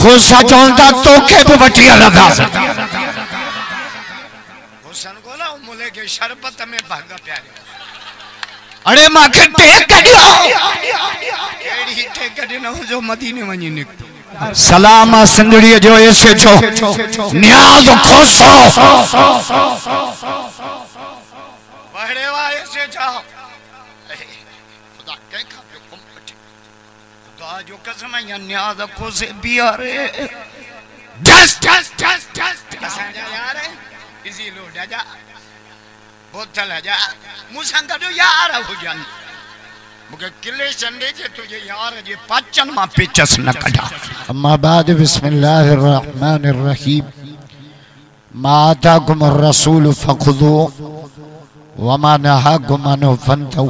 खोसा चौंदा तो के भी बटिया लगा हुसन गोला मुले के शरबत में भागा प्यारे अरे मां के टेक कडियो एड़ी टेक कडियो जो मदीने वनी निकतो सलाम संगड़ी जो ऐसे छो न्याज खोसो बहरे वा ऐसे जाओ खुदा के खाओ कुंपट खुदा जो कसम है न्याज खोसे बियारे जस्ट यार इजी लो जा बोतल जा मुसंग जो यार हो जान मुके किले संडे जे तुझे यार जे पाचन मा पेचस न कढा अम्मा बाद बिस्मिल्लाहिर रहमानिर रहीम मा आताकुम रसूल फखुदू वमा नहाकुम अन्हु फंतहू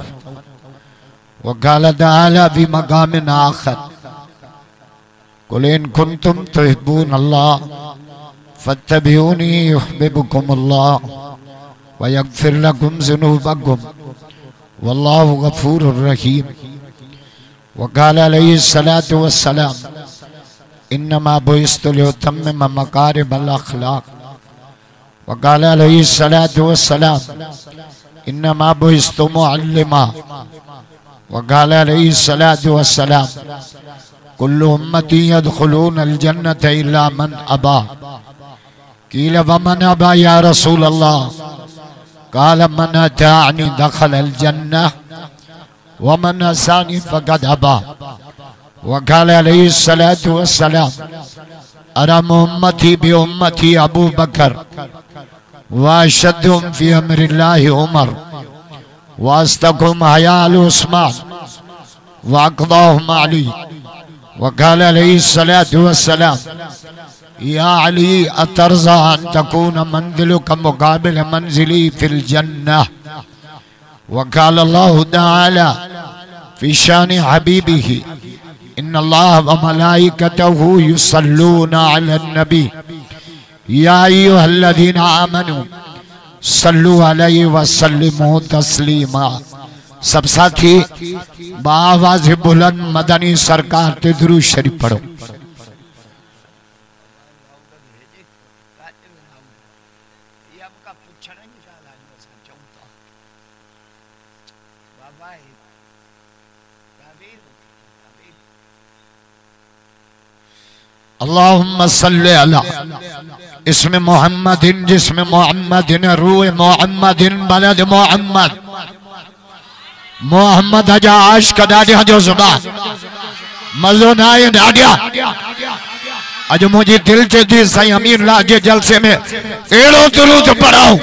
वक़ाल तआला फी मक़ामिन आखर कुल इन कुंतुम तुहिब्बूनल्लाह फत्तबिऊनी युहब्बुकुमुल्लाह व यग़फिर लकुम ज़ुनूबकुम वल्लाहु गफूरुर रहीम वक़ाल अलैहिस्सलातु वस्सलाम इन्नमा बुइस्तु लिउतम्मिम मकारिमल अख़लाक़ वक़ाल अलैहिस्सलातु वस्सलाम इन्नमा बुइस्तु मुअल्लिमा वक़ाल अलैहिस्सलातु वस्सलाम कुल्लु उम्मती यदखुलूनल जन्नत इल्ला मन अबा क़ील वमन अबा या रसूल अल्लाह क़ाल मन अताअनी दख़लल जन्नह वमन असानी फ़क़द अबा वक़ाल अलैहिस्सलातु वस्सलाम अरम उम्मती बि उम्मती अबू बकर वअशद्दुहुम फ़ी अम्रिल्लाहि उमर वअस्तक़हुम हयाअल उस्मान वअक़दाहुम अली वक़ाल अलैहिस्सलातु वस्सलाम या अली अतर्ज़ा अन तकून मंज़िलुका मुक़ाबिल मंज़िली फ़िल जन्नह वक़ाल अल्लाहु तआला फ़ी शानि हबीबिही इन्नल्लाह व मलाइकतहू युसल्लूना अलन नबी या अय्युहल्लज़ीना आमनू सल्लु अलैहि व सल्लिमू तस्लीमा। सब साथी बाआवाज़ बुलंद मदनी सरकार ते दुरूद शरीफ पढ़ो। अल्लाहुम्मा सल्ली अला इसमें मोहम्मदिन जिसमें मोहम्मदिन रूह मोहम्मदिन बलद मोहम्मद मोहम्मद हजा आशिक डाडिया जो ज़ुबान मज़ो नाए डाडिया अज मुझे दिल चे दी साईं अमीर लाल जे जलसे में एड़ो दुरूद पढ़ाऊं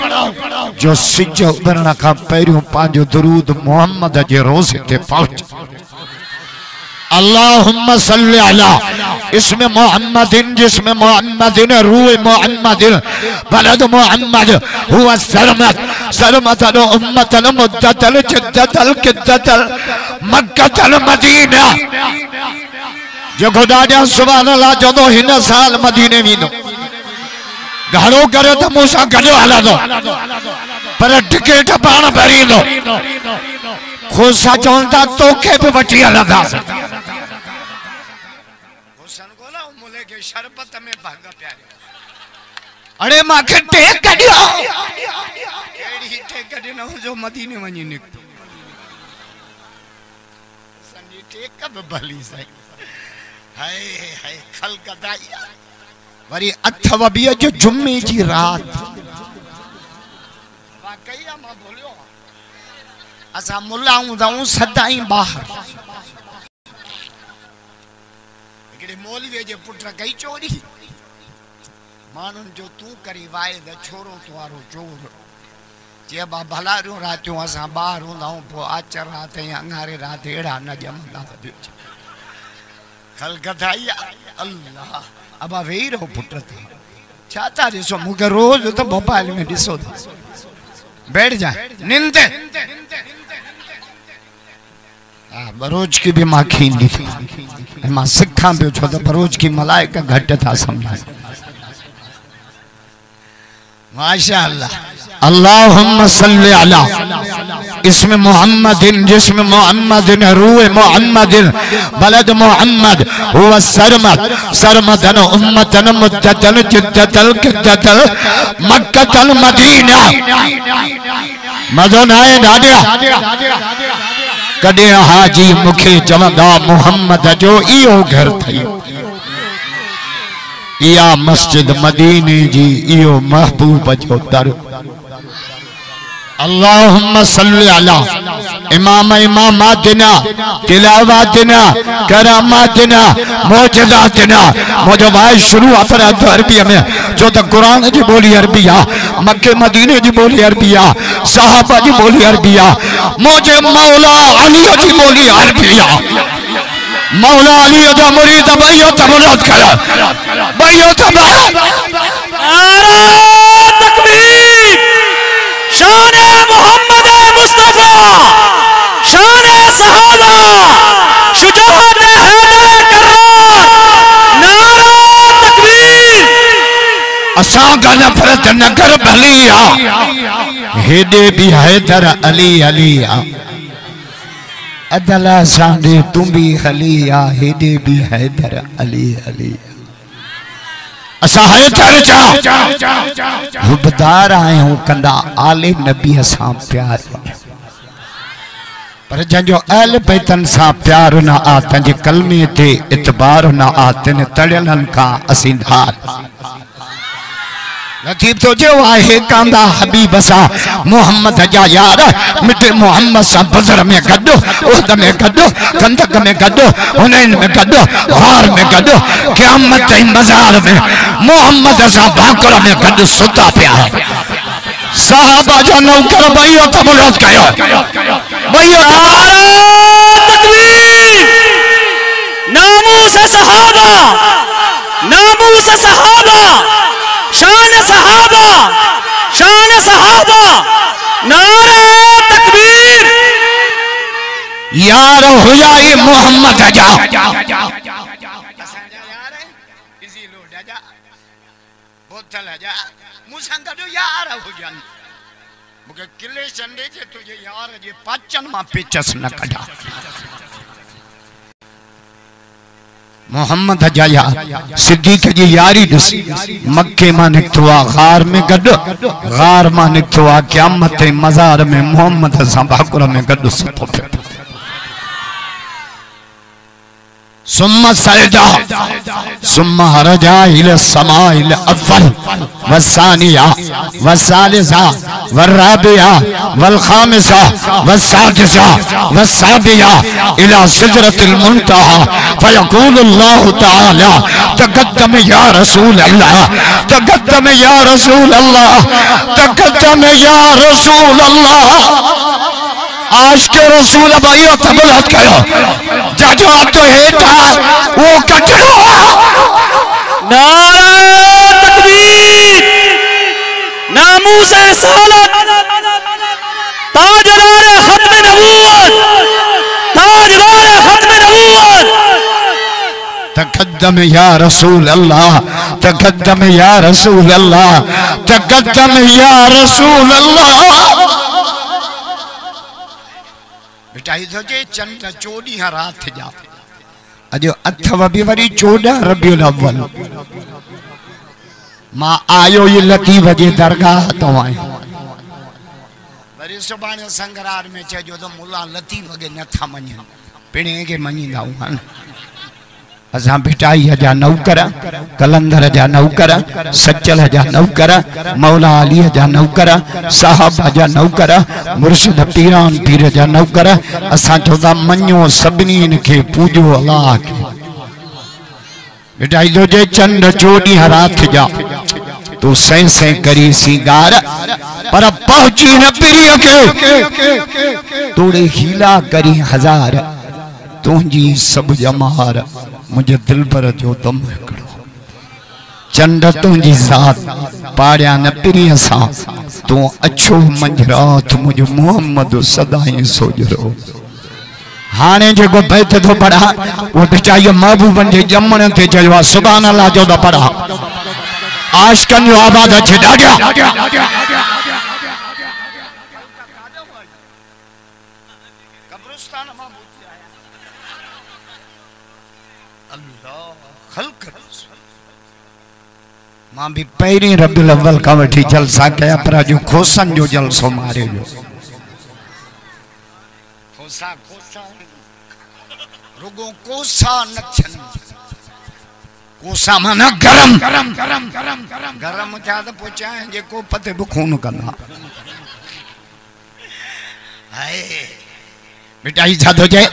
जो सिज उभरण का पहिरियों पांजो दुरूद मोहम्मद जे रोज़े ते पहुंच। अल्लाहुम्मा सल्ली अला इसमें मोहम्मदिन जिसमें मोहम्मदिन रूह मोहम्मदिन बलद मोहम्मद हुआ सरमत सरमतल उम्मतल मुद्दतल जिद्दतल किद्दतल मक्कतल मदीना जो खुदा जा सुभान अल्लाह जदो हिन साल मदीने वीनो घरो करे तो मूसा गडो हला दो पर टिकट पाण भरी दो खोसा चौंदा तो के भी वठी हलदा के शरबत में भागा प्यारे अरे मां के टेक कडियो एड़ी टेक कडियो जो मदीने वनी निकतो संजी टेक कब भली सही हाय हाय खल गदाइया वरी अथव बिय जो जुम्मे जी रात वाकई मां बोलियो असा मुल्लाऊं दाऊं सदाई बाहर मौलवी जे पुट गई चोरी मानुन जो तू करी वाए द छोरो तुआरो चोर जे बा भला रो रातियों असा बाहर हुंदाऊं पो आचर रात या अंगारे रात एड़ा न जमदा खल गधाइया अल्लाह अबा वेई रहो पुट ते छाता दिसो मुके रोज तो मोबाइल में दिसो बैठ जा निंद बरोज की भी मां खींदी थी मां सिखा पियो छो तो बरोज की मलाइका घट था समझा। माशाअल्लाह अल्लाहुम्मा सल्ली अला इसमें मोहम्मदिन जिसमें मोहम्मदिन रूह मोहम्मदिन बलद मोहम्मद हुआ सरमद सरमदन उम्मतन मुद्दतन जिद्दतल किद्दतल मक्कतल मदीना मदोनाए डाडिया कदे हाजी मुखे चवंदा मोहम्मद जो इहो घर थई इया मस्जिद मदीने जी इहो महबूब जो दर अल्लाहुम्मा सल्ली अला इमाम इमामातिना तिलावातिना करामातिना मौजदातिना मुझे भाई शुरू अपना तो अरबी में जो तो कुरान जी बोली अरबिया मक्के मदीने जी बोली अरबिया सहाबा जी बोली अरबिया मुझे मौला अली जी बोली अरबिया मौला अली जो मुरीद भाइयों तबरत करा भाइयों तकबीर शान मोहम्मद मुस्तफा शान सहाबा शुजाअत हैदर कर्रार नारा तकबीर असा का नफरत नगर भलिया हेडे भी हैदर अली अलिया अदला सांडे तुम भी हलिया हेडे भी हैदर अली अलिया असा हैदर जा हुबदार आए हूं कंदा आले नबी सा प्यार पर जंजो अहल बैतन सा प्यार न आ तंजे कलमे ते इतबार न आ तन तड़लन का असिंधार लतीफ तो जो आहे कांदा हबीब सा मोहम्मद जा यार मिटे मोहम्मद सा बजर में गड्डो उहद में गड्डो कंदक में गड्डो हुनैन में गड्डो हार में गड्डो क़यामत ताई मजार में मोहम्मद सा भाकर में गड्डो सुता पिया है सहाबा जो नौकर भाइयों तबरत कयो भाइयों तकबीर नामूस सहाबा नामूस सहाबा शान सहाबा नारा तकबीर यार हुया ये मोहम्मद जा इसी लोड जा बोतल जा मुसंग जो यार हो जान मुके किले संडे जे तुझे यार जे पाचन मा पेचस न कढा मोहम्मद जाया सिद्दीक जी यारी दस मक्के मां निकतो आ गार में गड गार मां निकतो आ क़यामत मजार में मोहम्मद सा भाकुर में गड सतो पे सुम्मा सजदा सुम्मा रजा इला समाइल अव्वल वसानिया वसालिसा वराबिया वलखामिसा वसादिसा वसाबिया इला सिदरतिल मुंतहा फयक़ूलु अल्लाहु तआला तक़द्दम या रसूल अल्लाह तक़द्दम या रसूल अल्लाह तक़द्दम या रसूल अल्लाह आज के रसूल भाइयों तबरत करो जाजो आप तो हेठा वो कचरो नारा तकबीर नामूस रिसालत ताजदार खत्म नबूवत ताजदार खत्म नबूवत तक़द्दम या रसूल अल्लाह तक़द्दम या रसूल अल्लाह तक़द्दम या रसूल अल्लाह बेटा इधर जे चंद चोडी रात जा अजो अथव भी वरी 14 रबियुल अव्वल मां आयो ये लतीफ जे दरगाह तो आयो वरी सुभाणे संगरार में चयो तो मुल्ला लतीफ के नथा मञन पिणे के मञींदा हुन असां भिटाई जा नौकर कलंदर जा नौकर सच्चल जा नौकर मौला अली जा नौकर साहबा जा नौकर मुर्शिद पीरान पीर जा नौकर असां चोदा मञो सभिनी के पूजो अल्लाह के भिटाई दो जे चंद चोडी रात जा तू सैं सैं करी सिंगार पर पहुंची न पीरिय के तोड़े हीला करी हजार तुझी सब जमार मुझे दिल पर जो दम हिकड़ो चंड तुझी ज़ात पाड़िया न पिरीअ सां तू अछो मंझरात मुझे मोहम्मद सदाई सोजरो हाने जो बैत तो पढ़ा वो बेचायो महबूबन जे जमण ते चयो सुभान अल्लाह जो दा पढ़ा आशिकन जो आबाद अच्छे डाडिया मां भी पहिरीं रबियुल अव्वल का वठी जलसा कया पर जो खोसन जो जलसो मारे जो खोसा खोसा रुगो कोसा नचन कोसा माना गरम गरम गरम गरम गरम गरम थिया त पोइ चांहि जे कोप ते बि खून कंदा हाय मिठाई छा थो चए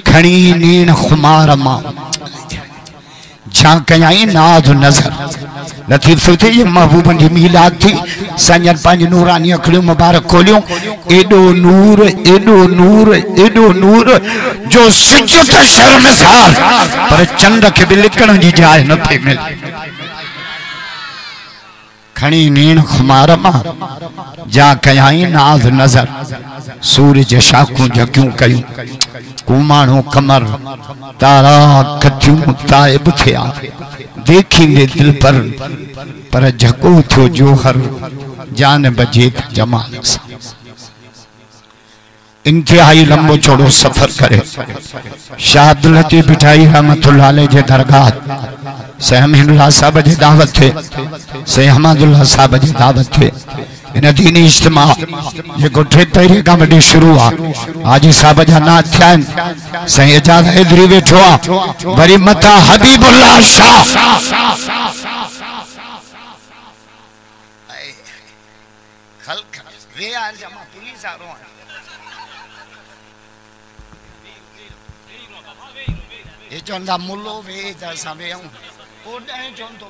खणी नीण खुमार मां झांकयाई नाज़ नज़र लतीफ़ सुठी ये महबूबन जी मीलाद थी संजन पांच नूरानी अखड़ियों मुबारक खोलियों एडो नूर जो सिजो त शर्मसार पर चंद के भी लिखण जी जाइ न थे मिल खणी नीण खुमार मां जा कयाई नाज़ नज़र सूरज शाखूं जकियूं कयूं कुमाणो कमर तारा कथियूं ताइब थिया देखी ले दिल पर झको थियो जोहर जान बजे जमाल सा इंतहाई लंबो चौड़ो सफर करे शाह अब्दुल लतीफ बिठाई रहमतुल्लाह अलैह जे दरगाह से अमीनुल्लाह साहब जी दावत थे से हमादुल्लाह साहब जी दावत थे इन दीनी इज्तिमा जेको टे पहिरीं खां वठी शुरू आहे हाजी साहब जा ना थिया आहिनि साईं एजाज हैदरी वेठो आहे वरी मथा हबीबुल्लाह शाह खल्क वे यार जमा पुलिस आ रहा है ये चंदा मुल्लो वे जैसा वे हूं ओडे चंदो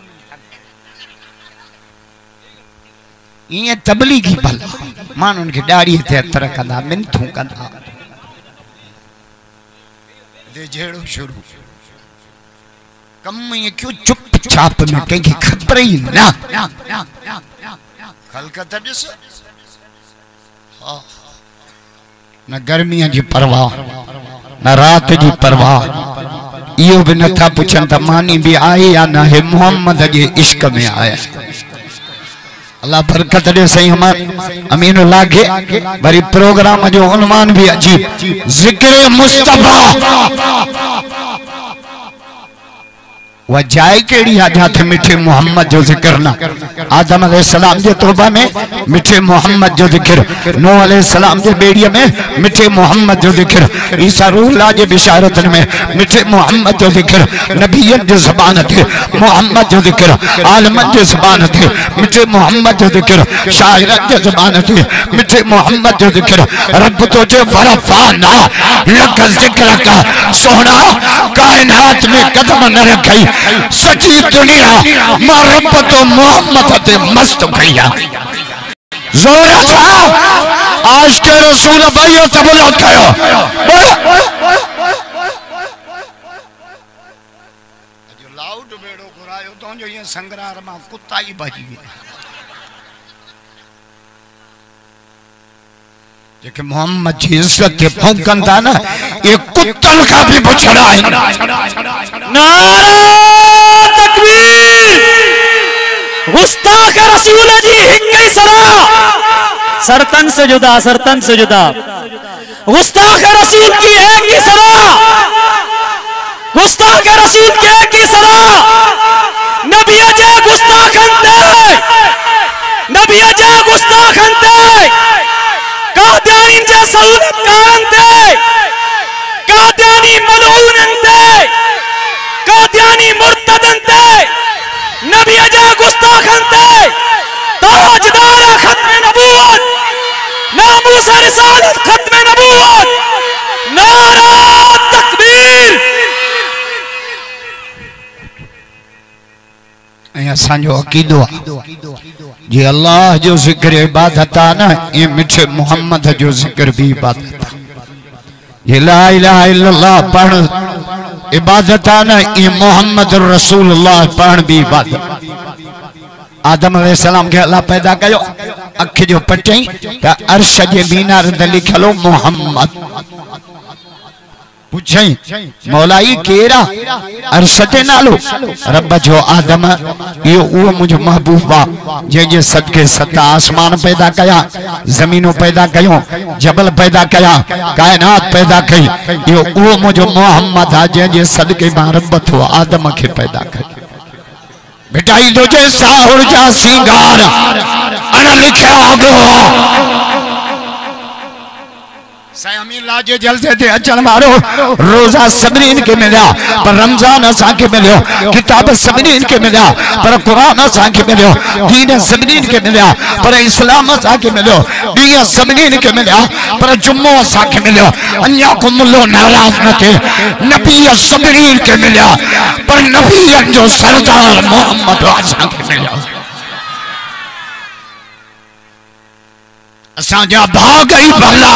ये तबलीगी भल मानुन के दाढ़ी ते अतर कंदा मिनथू कंदा दे जेड़ो शुरू कम ये क्यों चुपचाप में कहीं खबर ही ना खलकत दिस न गर्मियां जी परवाह न रात जी परवाह यो भी नथा पुछन त मानी भी आए या ना है मोहम्मद के इश्क में आया अल्लाह बरकत दे सही हम अमीनुल्लाह के वरी प्रोग्राम जो उन्वान भी अजीब जिक्र मुस्तफा वह जाए केड़ी आ जाते मिठे मोहम्मद जो जिक्र ना आदम अलैहिस्सलाम जे तौबा में मिठे मोहम्मद जो जिक्र नूह अलैहिस्सलाम जे बेड़िया में मिठे मोहम्मद जो जिक्र ईसा रूहुल्लाह जे बिशारतन में मिठे मोहम्मद जो जिक्र नबियन जे ज़बान थे मोहम्मद जो जिक्र आलमन जे ज़बान थे मिठे मोहम्मद जो जिक्र शायरन जे ज़बान थे मिठे मोहम्मद जो जिक्र रब तो जे वरफाना लक जिक्र का सोना कायनात में कदम न रखई सची दुनिया मां रब तो मोहम्मद ते मस्त भैया जोर से आज के रसूल भाइयों तबला कयो जो लाउड बेड़ो घुरायो तो जो ये संग्रार मां कुत्ता ही भजी जेके मोहम्मद जी इज्जत के भौंकन था ना ये कुत्तन का भी बछड़ा है नारा तकबीर गुस्ताख रसूल जी हिक्के सरा सरतन से जुदा गुस्ताख रसूल की एक ही सरा गुस्ताख रसूल की एक ही सरा नबी अजय गुस्ताखंते कादियानी जे सऊदत कारंते कादियानी मलऊनंते कादियानी मुर्तदंते नबी अजा गुस्ताखंते ताजदार खत्म नबूवत नामूस रिसालत खत्म नबूवत नारा तकबीर असांजो अकीदो जी अल्लाह जो जिक्र इबादत आ ना ये मिठे मोहम्मद जो जिक्र भी इबादत ये ला इलाहा इल्लल्लाह पढ़ इबादत आ ना ये मोहम्मद रसूलुल्लाह पढ़ भी इबादत आदम अलैहिस्सलाम के अल्लाह पैदा कयो अख जो पटई त अर्श जे मीनार ते लिखलो मोहम्मद पूछई मौलाई केरा अर्श ते नालो रब जो आदम यो वो मुझे महबूबा जे जे सदके सत आसमान पैदा कया जमीनों पैदा कयो जबल पैदा कया कायनात पैदा कई यो वो मुझे मोहम्मद आ जे जे सदके मां रब थो आदम के पैदा कई कटाई दो जे साहुर जा सिंगार अन लिखा गो सयामी लाजे जलसे थे अचल मारो रोजा सबरीन के मिला पर रमजान असा के मिलो किताब सबरीन के मिला पर कुरान असा के मिलो दीन सबरीन के मिला पर इस्लाम असा के मिलो दीन सबरीन के मिला पर जुम्मो असा के मिलो अन्या को मुल्लो नाराज न थे नबी सबरीन के मिला पर नबी जो सरदार मोहम्मद असा के मिला असा जा भाग गई भला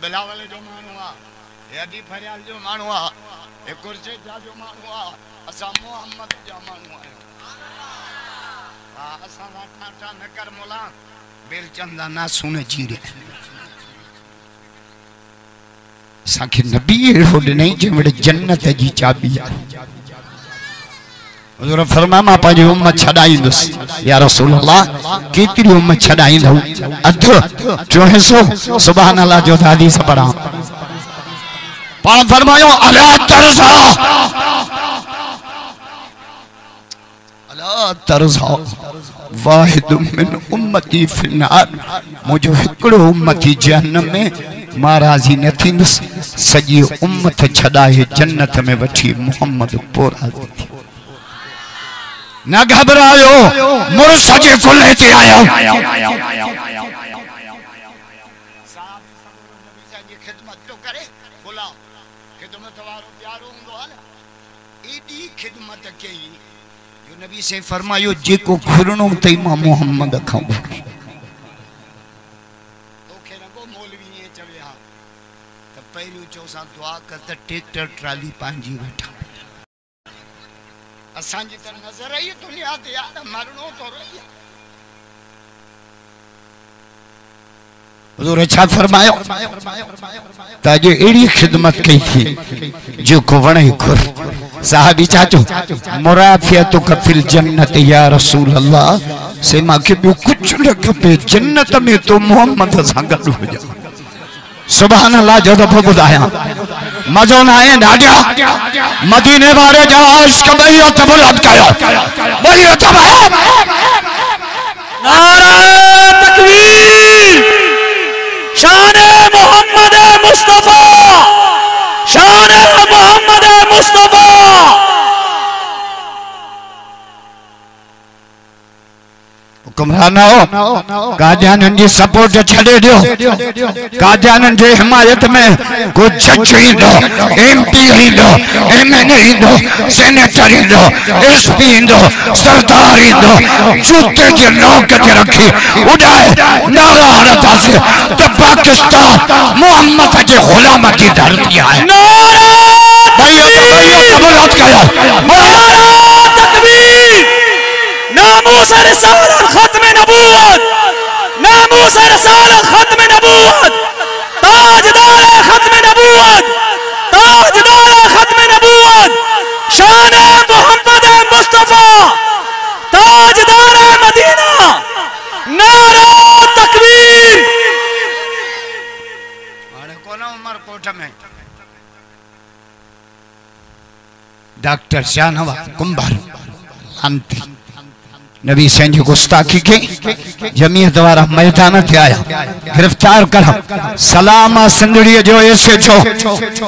बिलावल जो मानुआ अदी फरियाल जो मानुआ कुर्से जा जो मानुआ असा मोहम्मद जा मानुआ असा टाटा नकर मोला बेलचंदा ना सुन जीरे साखे नबी होड नहीं जे वडे जन्नत जी चाबी हुजूर फरमा मा पाजी उम्मत छडाईंदुस या रसूल अल्लाह केतरी उम्मत छडाईंदो अध जो है सो सुभान अल्लाह जो हदीस पढ़ा पाण फरमायो अला तरज़ा वाहिद मिन उम्मती फिन्नार मुझो हिकड़ो उम्मती जहन्नम में महाराजी न थींदुस सजी उम्मत छडाए जन्नत में वठी मोहम्मद पोरा न घबरायो मुर्स जे फुले ते आयो खिदमत तो करे फुला खिदमत वारो प्यारो हुंदो है एडी खिदमत कई जो नबी से फरमायो जेको घुरनो तई मां मोहम्मद खाऊ ओखे रगो मौलवी ये चविया त पहिरियो चोसा दुआ कर त ट्रैक्टर ट्राली पांजी बैठा असांजी त नजर आई दुनिया ते यार मरणो तो रही हुजूर अच्छा फरमायो ताजे एड़ी खिदमत कई थी जो को वणे खुर साहबी चाचो मुराफियतु कफिल जन्नत या रसूल अल्लाह से मां के कुछ न खपे जन्नत में तो मोहम्मद सां गॾु हुजे सुभान अल्लाह जो दफ़ो बुधाया मजो ना आए ढाडिया मदीने वाले जा इश्क भैया तबलत कयो भैया तब नारा तकबीर शान मोहम्मद मुस्तफा शान मोहम्मद मुस्तफा हुक्मरानो कादियानन जी सपोर्ट छड़े दियो कादियानन जे हिमायत में को जज इंदो एमपी इंदो एमएनए इंदो सेनेटर इंदो एसपी इंदो सरदार इंदो जूते जे नौक ते रखी उड़ाए नारा हरता से तो पाकिस्तान मोहम्मद के गुलाम की धरती है नारा भैया कबूलत करो नारा तकबीर नामूस रिसालत खत्म नबूवत नामूस रिसालत खत्म नबूवत ताजदार खत्म नबूवत ताजदार खत्म नबूवत शान मोहम्मद मुस्तफा ताजदार मदीना नारा तकबीर अरे कोना उमर कोट में डॉक्टर शाहनवाज कुंभार अंति नबी सेंजी गुस्ताखी के जमीयत वारा मैदान थे आया गिरफ्तार कर सलाम सिंदड़ी जो ऐसे जो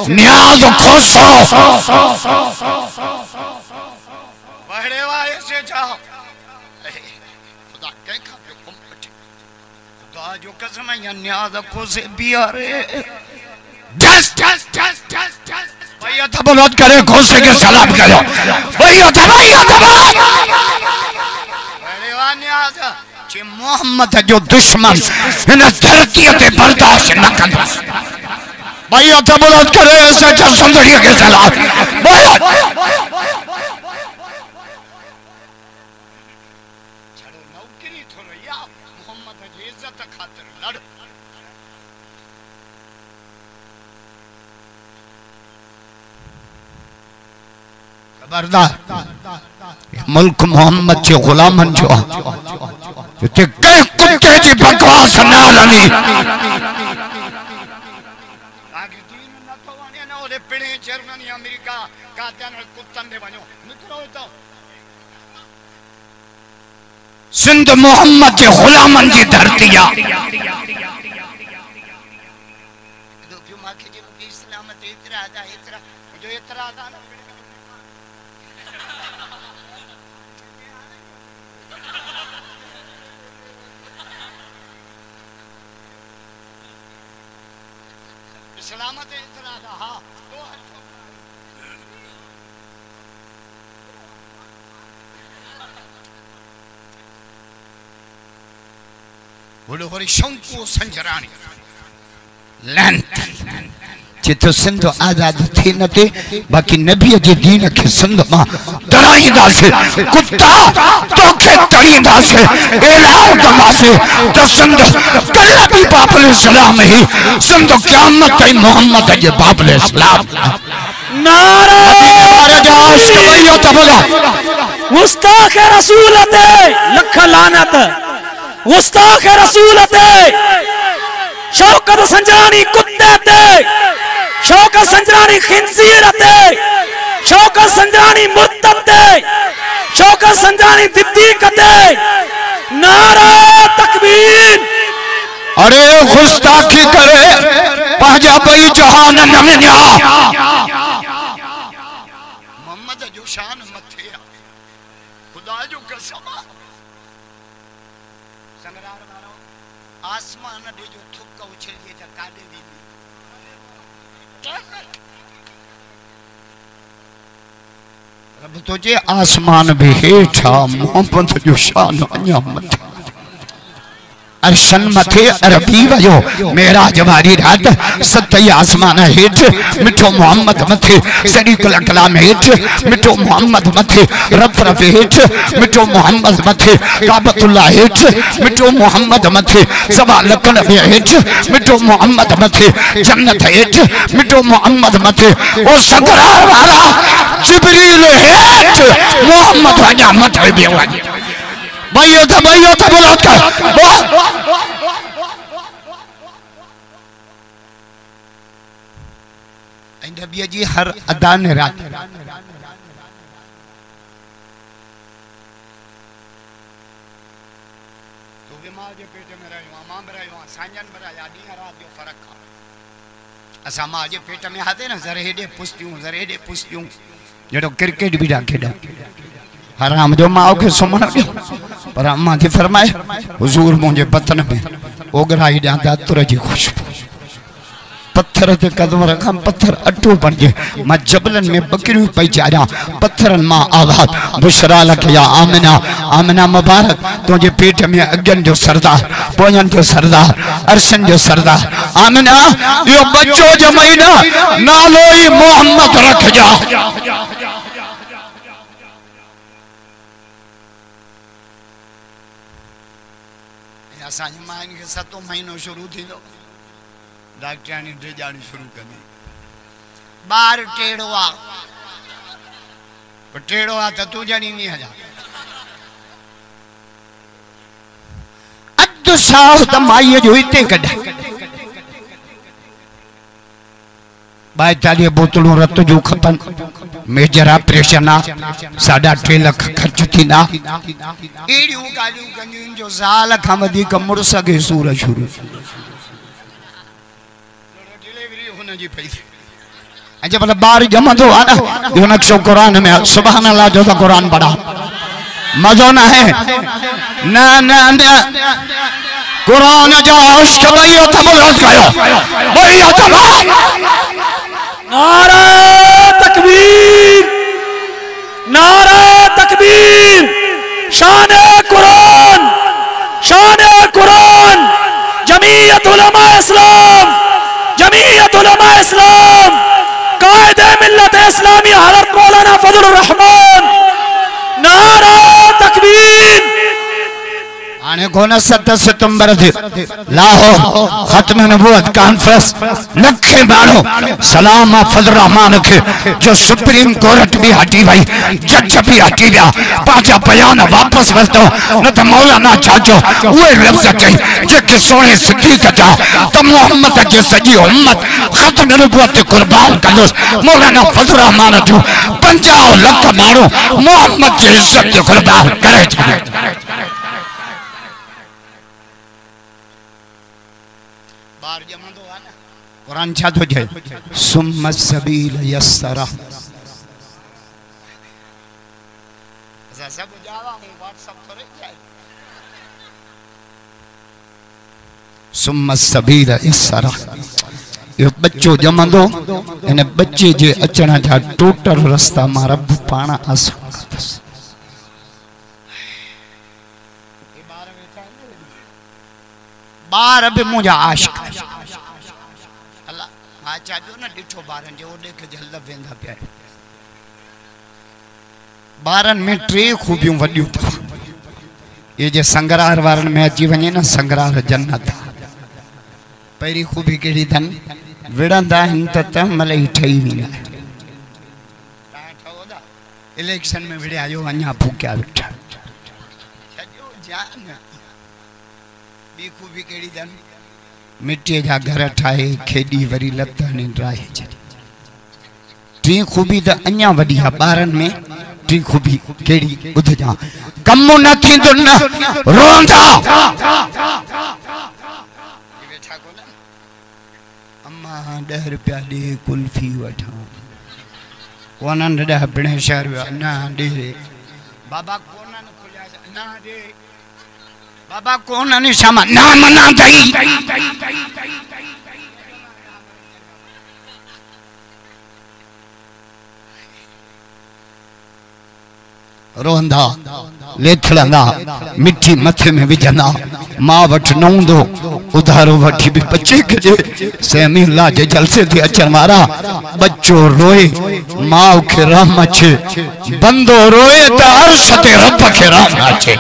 न्याज खोसो बहरे वाले से जाओ खुदा के खाते खुदा जो कसम है न्याज खोसे बियारे जस्ट भैया तबलत करे खोसे के सलाम करो भैया मोहम्मद जो दुश्मन इन धरती ते बर्दाश्त न कंदा भैया तबलत करे ऐसे सुंदरी के सलाम भैया छड़ो नौकरी थोड़िया मोहम्मद की इज्जत खातिर लड़ खबरदार मुल्क मोहम्मद के गुलामन जो ते कई कुत्ते जी बकवास ना लनी आगे दीन न तो वने ना ओरे बिने जर्मनी अमेरिका कातियान कुत्तन दे बनो निकलो तो सिंध मोहम्मद के गुलामन जी धरतिया दो क्यों माके जी मुके इस्लाम ते इतरा जो इतरा था ना सलामत इतना रहा तो बोलो हरी शंकु संजरानी लैंथ जितो सिंध आजाद थी न थे बाकी नबी जे दीन के सिंध मां डराईंदा से कुत्ता तोखे तड़ींदा से ऐलान कंदा से तो सिंध कल्ला भी बाबुल इस्लाम ही सिंध क़यामत ताईं मोहम्मद जे बाबुल इस्लाम नारा राजाश कबैयो तबला गुस्ताख रसूल ते लख लानत गुस्ताख रसूल ते शौकत संजरानी कुत्ते ते शौकत संजरानी खिंजीर ते शौकत संजरानी मुर्तद ते शौकत संजरानी दिद्दीक ते नारा तकबीर अरे गुस्ताखी करे पंहिंजा ॿई जहान न विञा मोहम्मद जो शान मथे खुदा जो कसम संगरार मारो आसमान दे जो थुक उछलिए त काडे दी रब तुझे आसमान भी हेठा मोहम्मद जो शान अञा मथे अरशन मथे अरबी वयो मेराज वारी रात सतई आसमान हेठ मिठो मोहम्मद मथे सड़ी कला में हेठ मिठो मोहम्मद मथे रफ रफ हेठ मिठो मोहम्मद मथे काबतुल्लाह हेठ मिठो मोहम्मद मथे सवा लखन में हेठ मिठो मोहम्मद मथे जन्नत हेठ मिठो मोहम्मद मथे ओ सकरार वाला जिब्रील हेठ मोहम्मद अञा मथे बियो भाइयों था बोला कर नबी जी हर अदा ने रात तो बीमार जे पेट में रहियो मां में रहियो सांजन में रहिया डी रात जो फर्क है असा मां जे पेट में आते ना जरे हेडे पुछतियूं जड़ो क्रिकेट भी खेड़ा हराम जो माओ के सुमन पर अम्मा जी फरमाए हुजूर मुझे बतन में ओगराई डांदा तुर जी खुशबू पत्थर ते कदम रखा पत्थर अटो बन जे मैं जबलन में बकरियों पे चारा पत्थरन मां आवाज बुशरा लक या आमिना आमिना मुबारक तुझे पेट में अगन जो सरदार पोयन जो सरदार अरशन जो सरदार आमिना यो बच्चो जमैना नालो ही मोहम्मद रख जा असांजी माइन खे 7 महीनो शुरू थींदो डॉक्टरानी ड्रिजाणी शुरू कंदी ॿार टेढ़ो आहे त तूं ॼणी नहीं हजा अध साह त माईअ जो हिते कढ 42 बोतलूं रत जो खपन मेजर ऑपरेशन 3.5 लाख खर्च थींदा एड़ियूं ॻाल्हियूं कंदियूं जो ज़ाल खां वधीक मुड़स खे सूर शुरू डिलीवरी हुन जी पई ऐं जब ॿार ॼमंदो आहे न इहो नक्शो क़ुरान में सुभान अल्लाह जो त क़ुरान पढ़ा मज़ो न है न न न क़ुरान जा इश्क भई त मुराद कयो भई त नारा तकबीर नारा तकबीर शान कुरान जमीयत उलमा इस्लाम कायदे मिल्लत इस्लामी हज़रत मौलाना फजलुर रहमान नारा तकबीर आने 59 सितंबर थी लाहौर खत्म नबूवत कॉन्फ्रेंस लखे मानो सलाम फजल रहमान के जो सुप्रीम कोर्ट भी हटी भाई जज भी हटी गया पांचा बयान वापस वरतो न तो मौलाना चाचो वो लफ्ज कई जेके सोने सिद्दीक जा तो मोहम्मद के सजी उम्मत खत्म नबूवत कुर्बान कंदोस मौलाना फजल रहमान जो 50 लाख मानो मोहम्मद की इज्जत के कुर्बान करे बार जमंदो है ना कुरान छा तो जाए सुम्मा सबील यस्सरा सब जावा हूं व्हाट्सएप पर जाए सुम्मा सबील यस्सरा ये बच्चो जमंदो इन बच्चे जे अचण जा टोटल रास्ता मां रब पाण आसान करदस बार भी मुझा आशिक अल्लाह हां चाजो ना डिठो बारन जो देख जल्द वेंदा पिया बारन में टे खूबियों वडियूं था ये जे संगरार वारन में अची वने ना संगरार जन्नत पहिरी खूबी केड़ी धन विड़ंदा हिन त मलई ठई विना इलेक्शन में विड़े आयो वञा फूकिया वेठा छजो जान बी खूबी केड़ी धन मिट्टी जा घर ठाए खेडी वरी लतने ड्राए टी खूबी त अन्या वडी है बारन में टी खूबी केड़ी बुध जा कम न थींदो न रोंदा अम्मा 10 रुपया दे कुल्फी वठा वनन 10 बिणे शहर ना दे बाबा कोनन खुलिया ना दे बाबा कोनन शामा ना मना दई रोंदा लेथड़ंदा मिठी मथे में विझंदा मां वठ नौंदो उधारो वठी भी बच्चे के सेमी अल्लाह जे जलसे थी अचन वारा बच्चो रोए मां के रहम अचे बंदो रोए त अर्श ते रब के रहम अचे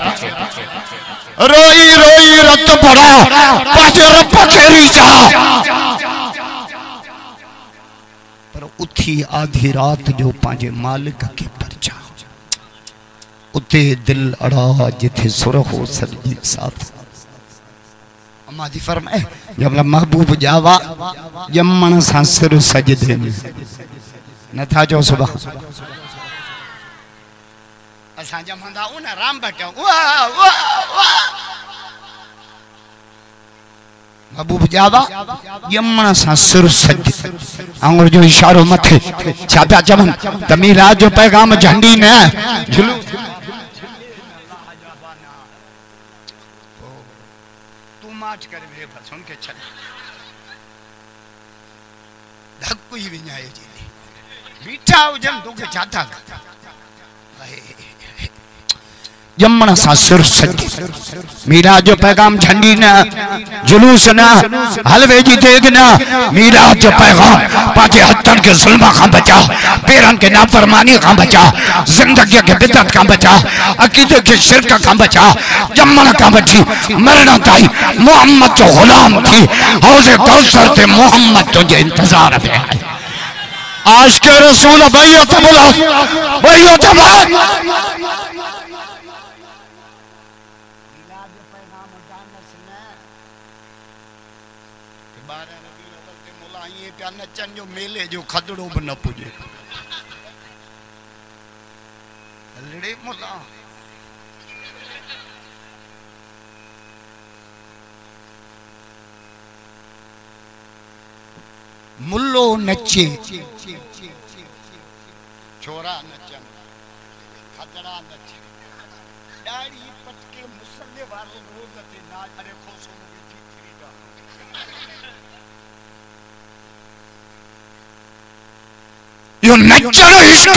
रोई रोई रत पड़ा पाछे रब के रीजा पर उठी आधी रात जो पांजे मालिक के परचा उते दिल अड़ा जिथे सुर हो सजी साथ अम्मा दी फरमाए जब महबूब जावा जमन सा सिर सजदे में न था जो सुबह असा जमंदा उन राम बटा वाह वाह वाह महबूब जावा जमन सा सिर सज अंगुर जो इशारो मथे छापा चमन तमीरा जो पैगाम झंडी ने झुलू कर वे सुन के चल धक्कू ही विኛए जी बीठा उजन तो के जाता जमन सा सिर सज मीरा जो पैगाम झंडी न जुलूस न हलवे जी देग न मीरा जो पैगाम पांचे हथन के जुल्म का बचा पैरन के नाफरमानी का बचा जिंदगी के बिदअत का बचा अकीदे के शिरक का बचा जमन का बची मरना ताई मोहम्मद जो गुलाम थी हौज़े कौसर थे मोहम्मद तुझे इंतजार में है आज के रसूल भाइयों तो बुला भाइयों तो नचन जो मेले जो खदड़ो भी न पुजे लड़े मुला मुल्लो नचे छोरा नचन खदड़ा नचे दाढ़ी पटके मुसल्ले वाले रोज ते नाच अरे खोसो मुझे ठीक खरीदा यो नचन इश्क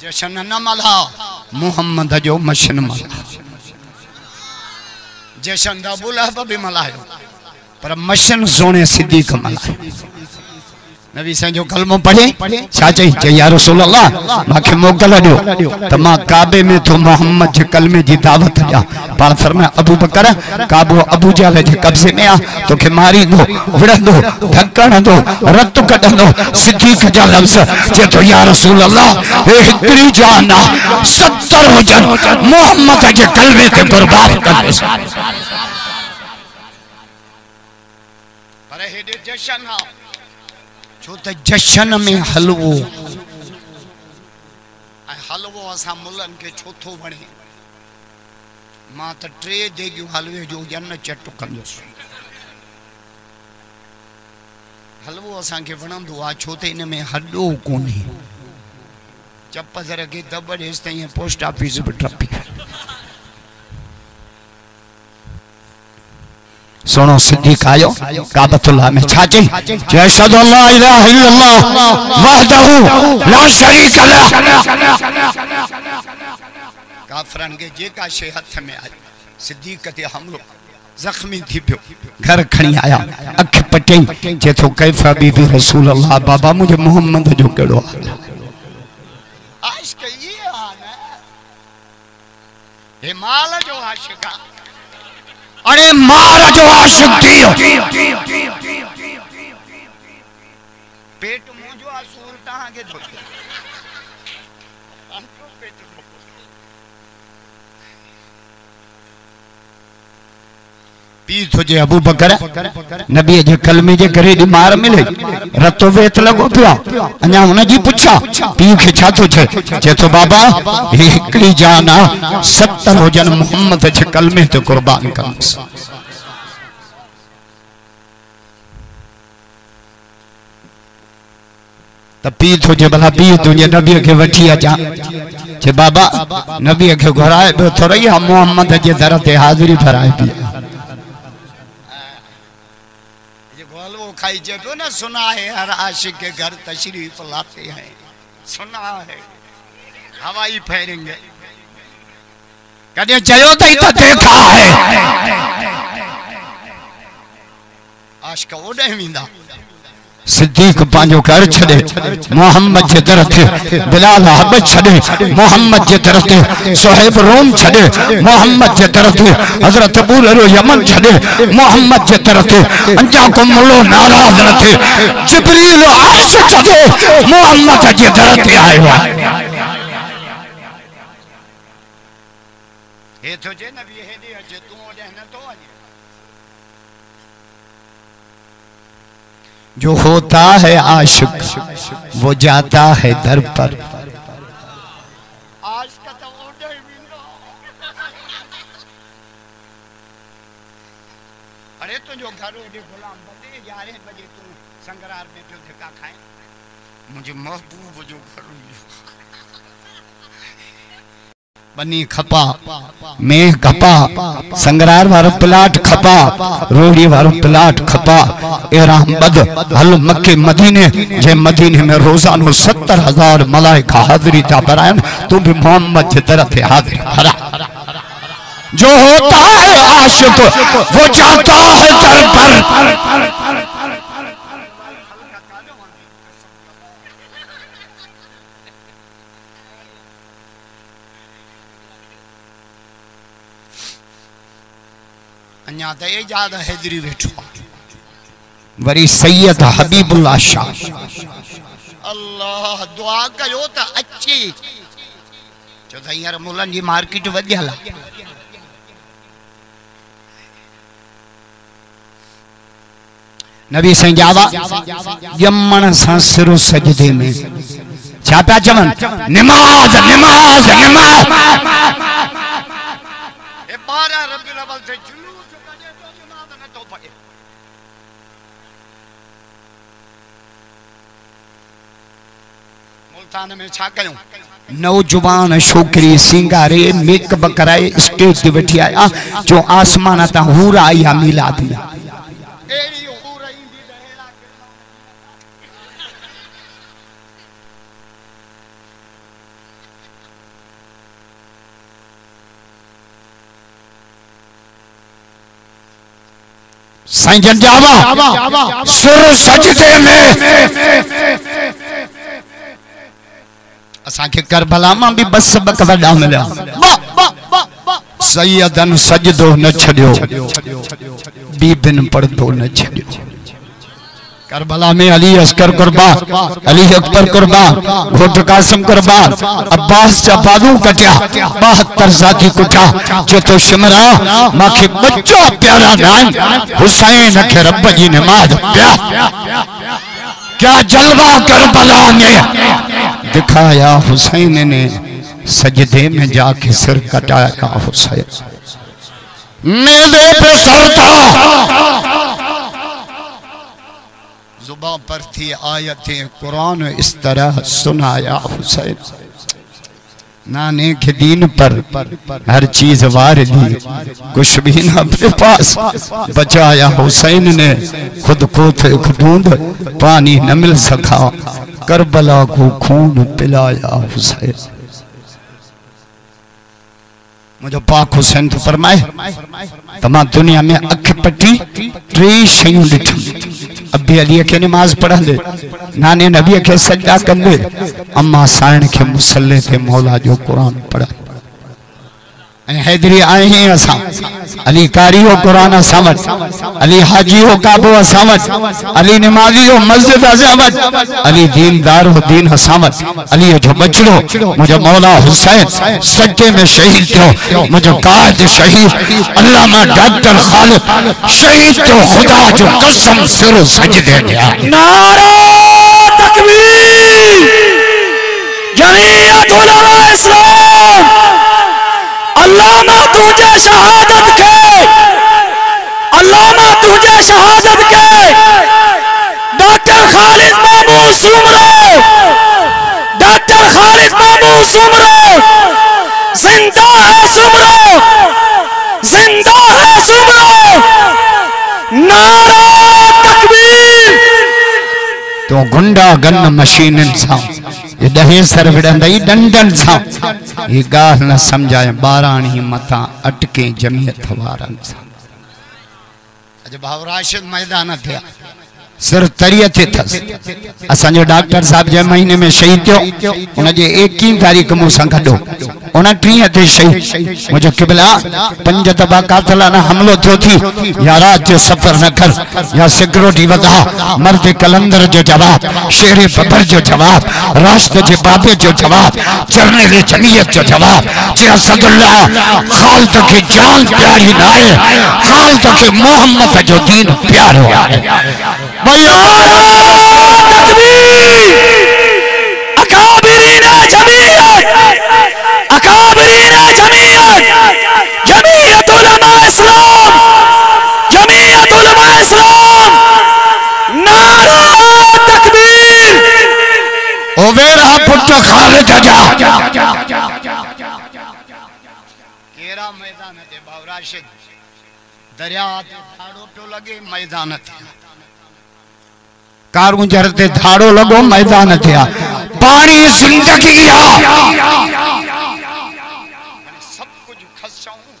जशन न मला मोहम्मद जो मशन मला जशन दा बुला भी मलायो पर मशन सोने सिद्दीक मला नबी साईं जो कलमो पढ़े छा चई या रसूल अल्लाह माखे मोकल दियो त मां काबे में तो मोहम्मद जे कलमे जी दावत ॾियां। पाण फरमाया अबू बकर काबो अबू जहल जे कब्जे में आ, तोखे मारींदो विढ़ंदो धकणंदो रत कढंदो। सिद्दीक़ जा लफ्ज़ जे तो या रसूल अल्लाह हे हिकड़ी जान आ 70 हुजन मोहम्मद जे कलमे ते बर्बाद कर दे। पर हेडे जशन हा छो त जशन में हलवो हलवो असां मुल्हनि खे छो थो वणे। मां त 3 देगियूं हलवे जो जन चट कंदुसि। हलवो असांखे वणंदो आहे छो त इन में हॾो कोन्हे। चप ज़र खे दॿ ॾेसि त ईअं पोस्ट ऑफिस बि टपी। सुनो सिद्दीक़ आयो काबतुल्लाह में छा चई अशहदु अल्ला इलाहा इल्लल्लाह वहदहु ला शरीक लह। काफरन के जेका शे हथ में आई सिद्दीक़ ते हमलो जख्मी थी पियो घर खणी आया अख पटई जे तो कैफा बीबी रसूल अल्लाह बाबा मुझे मोहम्मद जो केड़ो आशिक ये आना हे माल जो आशिक अरे मार जो आशिक थियो पेट मुंहिंजो असूल तव्हांखे थो पी तुझे अबू बकर नबी जे कलमे जे करे दी मार मिले रतो वेत लगो पिया अञा हुन जी पुछा पी के छा तो छे जे तो बाबा ही हिकड़ी जान आ 70 हुजन मोहम्मद जे कलमे ते कुर्बान कंस। त पी तुझे भला पी तुझे नबी के वठी अचा जे बाबा नबी के घराए बे थोरई मोहम्मद जे दर ते हाजिरी फराए पी खाई जो ना सुना है हर आशिक के घर तशरीफ लाते हैं। सुना है हवाई फेरेंगे कदे चयो तई तो देखा है आशिक ओडे विंदा। सिद्दीक पांजो घर छड़े मोहम्मद जे दर ते बिलाल हब छड़े मोहम्मद जे दर ते सुहैब रोम छड़े मोहम्मद जे दर ते हजरत अबू लरो यमन छड़े मोहम्मद जे दर ते अंजा को मुलो नाराज न थे जिब्रील अर्श छड़े मोहम्मद जे दर ते आयो हे तो जे नबी हेडी अचे तू ओडे न तो अचे। जो होता है आशिक वो जाता है दर पर। आशिक तो ओडे विंदो। अरे तुझो घर ओडे गुलाम बदे 11 बजे तू संगरार में पियो धक्का खाए मुझे महबूब जो घर बनी खपा में खपा संगरार वारो प्लाट खपा रोड़ी वारो प्लाट खपा एराम बद हल मक्के मदीने जे मदीने में रोजानो 70,000 मलाइका हाजिरी था बरायन तू भी मोहम्मद जे दर ते हाजिर भरा। जो होता है आशिक वो जाता है दर पर। अन्या तो इजाद हैदरी बैठो वरी सैयद हबीबुल्लाह शाह अल्लाह दुआ कयो त अचे चो त यार मुलन जी मार्केट वधियल नबी साईं जावा यमन सा सिरो सजदे में छा पिया चवन नमाज नमाज नमाज 12 रबीउल अव्वल से जुलूस कढे तो नमाज न तो पढ़े। मुल्तान में छा कयूं नौजवान छोकरी सिंगारे मेकअप कराए स्टेज ते बैठी आया जो आसमान ता हूर आया मिलाद में एड़ी हूर ईंदी दहेड़ा साईं जंजावा सुर सजदे में असा के करबला में भी बस सबक वडा मिला सैयदन सजदो न छड़ियो बीबिन पढ़दो न छड़ियो करबला में अली अस्कर कुर्बान अली अकबर कुर्बान घोट कासिम कुर्बान अब्बास जबादू कटिया 72 साथी कुटा जो तो शिमरा माखे बच्चो प्यारा नाम हुसैन के रब जी ने माद प्यार क्या जलवा करबला में दिखाया हुसैन ने सजदे में जाके सिर कटाया हुसैन मेले पे सरता जुबान पर थी आयतें कुरान इस तरह सुनाया हुसैन नाने के दीन पर हर चीज वार दी कुछ भी ना अपने पास बचाया हुसैन ने खुद को थे ढूंढ पानी न मिल सका करबला को खून पिलाया हुसैन मुझे पाक हुसैन तो फरमाए तमाम दुनिया में अख पट्टी 3 शयूं ॾिठियूं अब्बे अली के नमाज पढ़ंदे नाने नबी के सजदा कंदे अम्मा साइण के मुसल्ले ते मौला जो कुरान पढ़ा हैदरी आए हैं असा अली कारी हो कुरान समझ अली हाजी हो काबो समझ अली नमाजी हो मस्जिद समझ अली दीनदार हो दीन समझ अली जो बचड़ो मुझे मौला हुसैन सच्चे में शहीद थियो मुझे काद शहीद अल्लामा डॉक्टर खालिद शहीद तो खुदा जो कसम सिर सजदे गया नारा तकबीर जमीयत उलमा इस्लाम अल्लामा तुझे शहादत के अल्लामा तुझे शहादत के डॉक्टर खालिद मामू सुमरो डॉक्टर खालिद मामू सुमरो जिंदा है सुमरो जिंदा है सुमरो नारा तकबीर तो गुंडा गन मशीन सा ये दहे सर विड़ंदई डंडन सा ये गाल न समझाए बाराणी मता अटके जमीयत वारन सा अज भाव राशिद मैदान थे सिर तरिय थे थस असांजो डॉक्टर साहब जे महीने में शहीद थियो उन जे 21 तारीख मूंसां गॾो 29 ते शहीद मुझे किबला 5 दफा कातलाना हमलो थियो थी या रात जो सफर न कर या सिक्योरिटी वधा मर्द कलंदर जो जवाब शेर बबर जो जवाब राष्ट्र जे बाबे जो जवाब चरने ले जमीयत जो जवाब जे असदुल्लाह खालिद के जान प्यारी नाए खालिद के मोहम्मद जो दीन प्यारो है अकाबिरीना जमीयत जमीयत उलमा इस्लाम नारा तकबीर ओ वेरा पुत्र खालिद जा केरा मैदान ते बाव राशिद दरिया ते धाड़ो पे लगे मैदान थे कारू जरते धाड़ो लगो मैदान थे पानी जिंदगी सब कुछ खसाऊं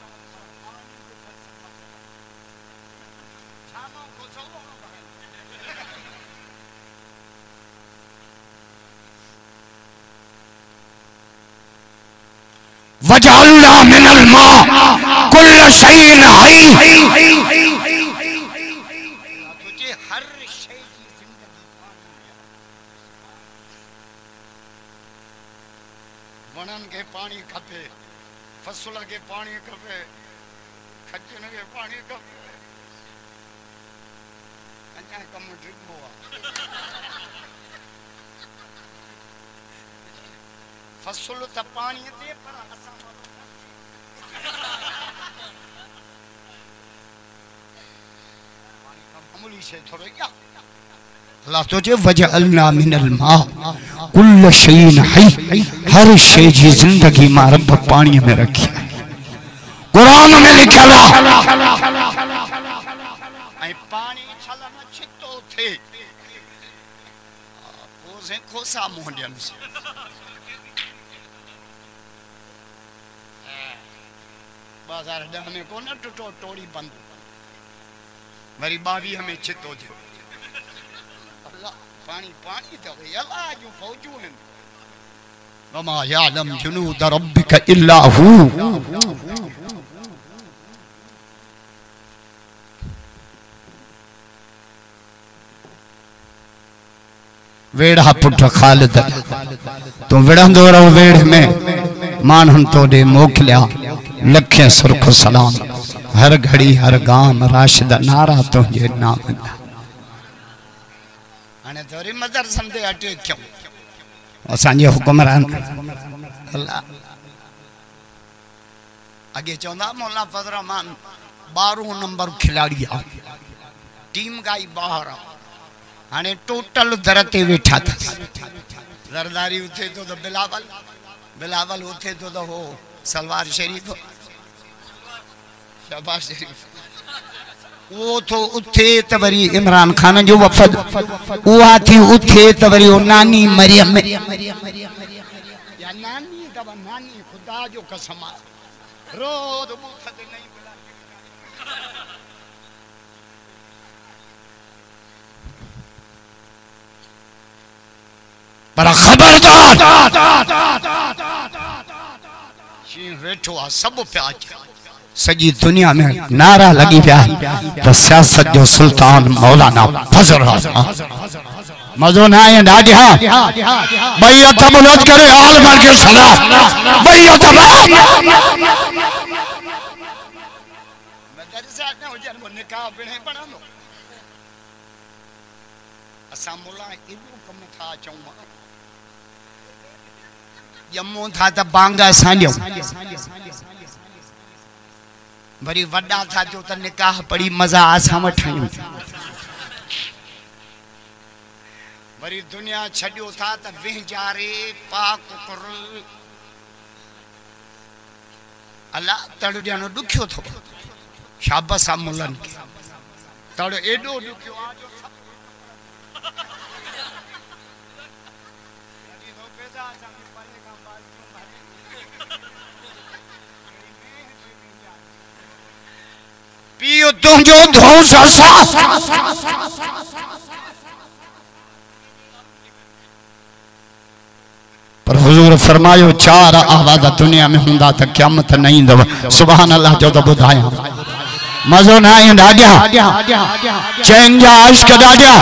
वजअलना मिनल मा कुल्ल शैइन हई तुझे हर शय की जिंदगी वणन के पानी खपे फसल के पानी खपे खजन के पानी खपे अन्या कम ड्रिबो फसल त पानी दे पर मामूली से थोड़ा क्या अल्लाह तो जे वजअलना मिनल मा कुल्ल शैइन हई हर शय जी जिंदगी में रब पानी में रखी कुरान में लिखला आई पानी छला न छितो थे कोसे खोसा मोहन से बाजार डहने को न टूटो टोड़ी बंद वरी 22 में चितो थियो अल्लाह पानी पानी तो अल्लाह जो फौजू हैं वमा यालम जुनूद रब्बिक इल्ला हू वेड़ा पुट खालिद तू विड़ंदो रहो वेड़ में मानन तोड़े मोकलिया लखे सुरख सलाम हर घड़ी हर गाम राशिद नारा तुझे नाम हाणे तोरी मदर संदे अटे क्यों असांजे हुकुमरान अल्लाह आगे चौंदा मौला फजल रहमान 12 नंबर खिलाड़ी आ टीम गाई बाहर हाने टोटल दर ते वेठा था जरदारी उथे तो बिलावल उथे तो हो सलवार शरीफ शहबाज शरीफ वो तो उथे तवरी इमरान खान जो वफद उहा थी उथे तवरी ओ नानी मरियम या नानी तब नानी खुदा जो कसम रोज मुख ते नहीं पर खबरदार वेठो आ सब प्या सजी दुनिया में नारा लगी पिया तो सियासत जो सुल्तान मौलाना फजल रहमान मजो ना है डाडिया भैया तब लोग करे हाल मार के सलाम भैया तब मदरसा ने हो जन निकाह बिने पढ़ानो असा मोला इबो कम था चऊं यमो था त बांगा सांडियो वरी वड्डा था जो त निकाह पड़ी मजा आसा वठायूं वरी दुनिया छडियो था त वेजारे पाक कर अल्लाह तड़ ॾियणो ॾुखियो थो शाबाश आ मुलन के तड़ एडो ॾुखियो आ जो पियो तुझो धोस असा पर हुजूर फरमायो 4 आवाज़ दुनिया में हुंदा त क़यामत नहीं दव सुभान अल्लाह जो तो बुधाया मजो ना है डाडिया चैन जा इश्क डाडिया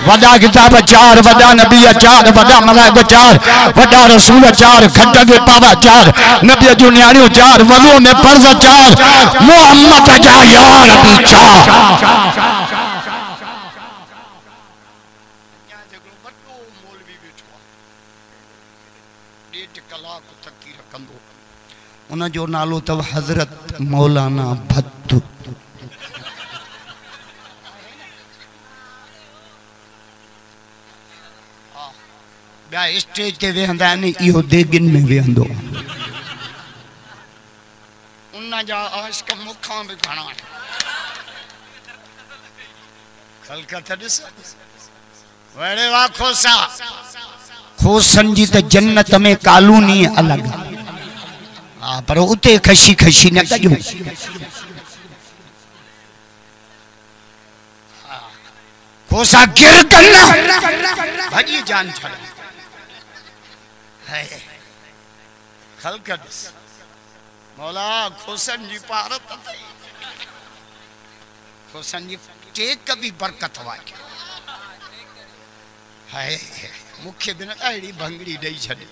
वडा किताब 4 वडा नबी 4 वडा मलाइक 4 वडा रसूल 4 खड्ड के पावा 4 नबी जो न्याणियों 4 वलू में फर्ज 4 मोहम्मद जा यार भी 4 उन जो नालो तब हजरत मौलाना भत्तू बया स्टेज ते वेहंदा आहिनि इहो देगिन में वेहंदो उन जा आशिक मुखां बि घणा खलकत ॾिस वड़े वा खोसा खोसन जी त जन्नत में कॉलोनी अलग हाँ पर उते खशी खशी न कजो खोसा गिर करना भजी जान छड़ है खलकत मौला खोसन जी पारत खोसन जी टेक भी बरकत वाके है मुख्य बिन अड़ी भंगड़ी दई छड़ी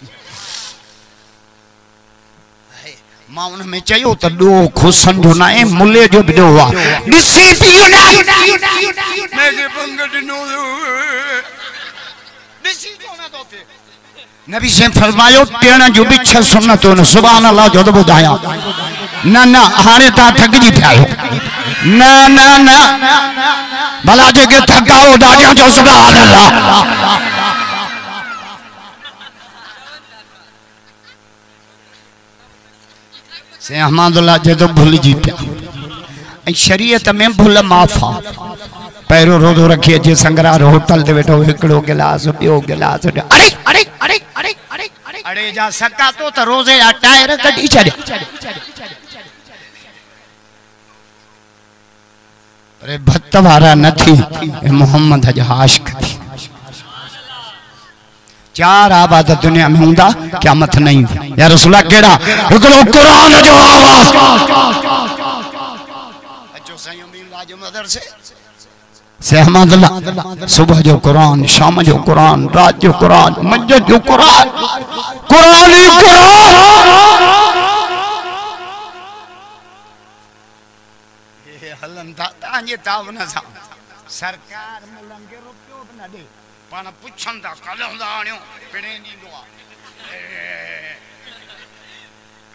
मां उन में चयो त दो खोसन जो ना है मुले जो बिदो वा दिसी पियो ना मैं के भंगड़ नो दिसी जो ना तोते नबी से फरमायो टेण जो बिछ सुन्नत न सुभान अल्लाह जो बुधाया ना ना हाने ता ठगजी पियो ना ना ना भला जे के ठगाओ डाडिया जो सुभान अल्लाह से अहमदुल्लाह जे तो भूल जी पिया शरीयत में भूल माफा पैरो रोजो रखिए जे संगरार होटल ते बैठो एकड़ो गिलास बियो गिलास अरे अरे अरे अरे अरे अरे जा सका तो रोजे जा टायर कढी छड़े अरे भत्त वारा न थी मोहम्मद जा आशिक थी। चार आबाद दुनिया में हुंदा क़यामत नहीं या रसूला केड़ा हिकड़ो कुरान जो आवाज अचो साईं अमीन लाजो मदरसे सहमदुल्लाह सुबह जो कुरान शाम जो कुरान रात जो कुरान मंझंदि जो कुरान कुरान ही कुरान। ये हलन तांजे तावना सा सरकार मुलंगे रुपयो न दे पण पुछंदा कलंदा आण्यो पिणे नींदो आ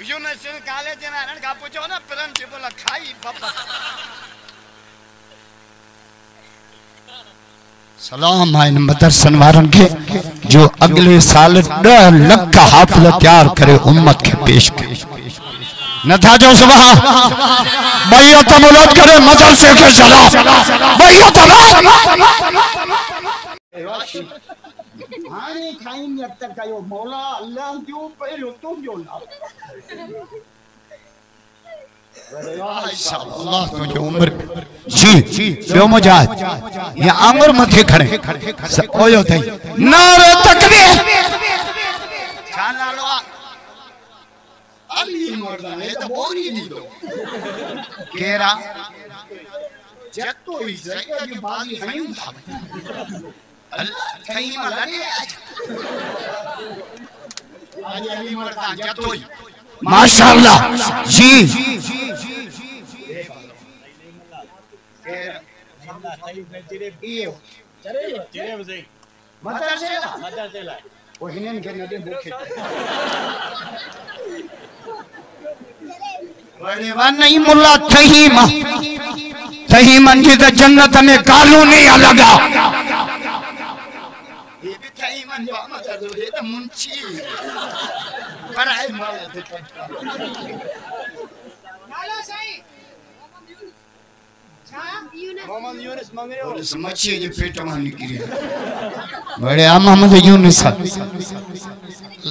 यूनिवर्सिटी कॉलेज में आने का पूछो ना प्रिंसिपल खाई बाबा सलाम आइन मदरसन वारन के जो अगले साल 10 लाख हाफिज तैयार करे उम्मत के पेश करे न था जो सुबह बैयत मुलद करे मदरसे के सलाम बैयत हाने खाइन जब तक कयो मौला अल्लाह जो पहलो तुम जो ना अल्लाह तुझे उम्र जी बेओ मुजाहिद ये आंगुर मथे खड़े ओयो थई नारे तकबीर खाना लो अली मर्दान ये तो बोरी दी दो केरा जत्तो ही जगह की बागी हयूं था अल्लाह कहीं में लगे आज अली मर्दान जत्तो ही माशाअल्लाह जी नहीं मुल्ला तही मंजी त जन्नत में कालू नहीं लगा ये भी कहीं मन जो मत दो ये तो मुंशी पर है माला सही मोहम्मद यूनुस मांग रहे हो मच्छी जो पेट में निकली बड़े मोहम्मद यूनुस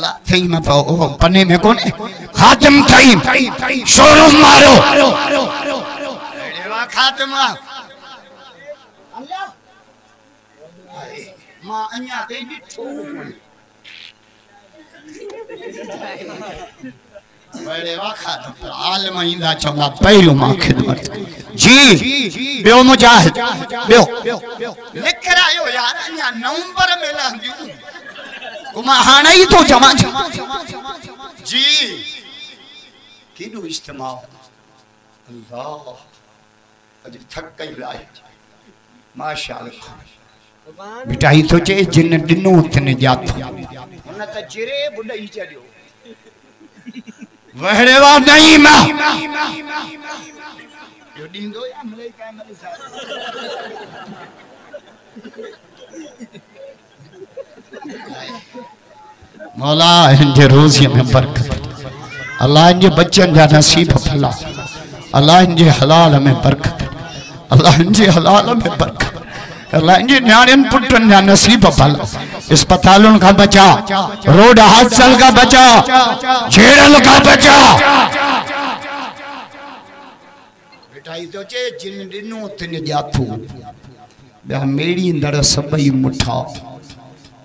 ला थई में तो पन्ने में कौन खातिम थई शोरूम मारो देवा खातिम अल्लाह मां अन्या दे बिठो बड़े वा खातिम आलम इंदा चंगा पहलो मां खिदमत जी बेओ मुजाहिद बेओ लिख रहा यार अन्या नवंबर में लंगियो कुमा हाणे ही तो जमा जी किदो इस्तेमाल अल्लाह अज थक गई लाए माशाअल्लाह बेटा ही तो चे जिन दिनो तने जातो उन त जिरे बुडई चढ़ियो वहड़ेवा नहीं मां यो दींदो या मले का मले सा मौला इनके रोज़ी में बरकत अल्लाह इनके बच्चन जा नसीब फला अल्लाह इनके हलाल में बरकत अल्लाह इनके हलाल में बरकत अल्लाह इनके न्याणियन पुटन जा नसीब फला अस्पतालों का बचा रोड हादसा का बचा छेड़ल का बचा बेटा ई तो चे जिन दिनो तने जातो बया मेड़ी अंदर सबई मुठा